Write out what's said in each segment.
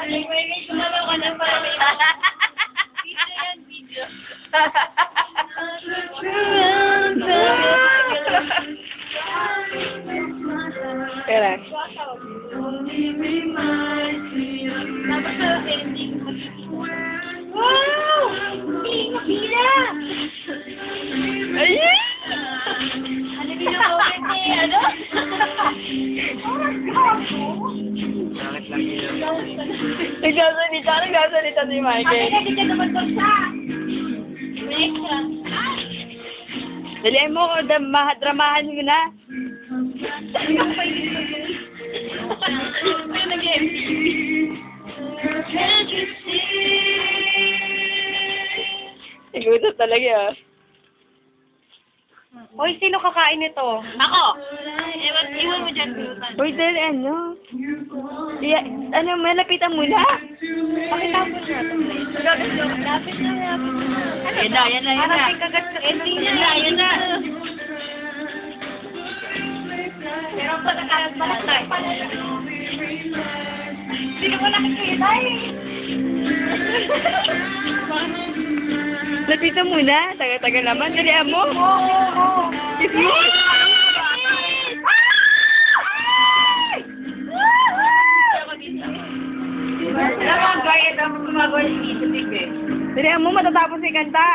May sumalaw ka na para may video yan, video. Kaya Tapos sa ending. Wow! Pila! Ayun! Ano binubukin ni, ano? Nagsasalita si Michael. Hindi ka naman to siya. Next one. Dalihan mo, dramahan mo na. May nag-MTV. Can't you see? Igutot talaga. Hoy, sino kakain nito? Ako. Iwan mo dyan, Brutan. Uy, dali ano? Ano, malapitan mo na. Pakitapon niya ito, please. Lapit na. Yan na, yan na, yan na. Parang kagat sa ending na. Yan na. Pero pa nakakalat pala. Sino mo nakikita eh? Lapitan mo na. Taga-taga naman. Dalihan mo. Oo. Kiss mo. Alam mo, ang gaya daw mo gumagawa ng music eh. Dalihan mo, matatapos yung kanta.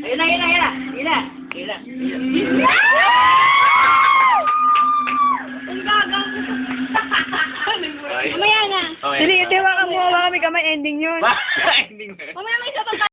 Ayun na.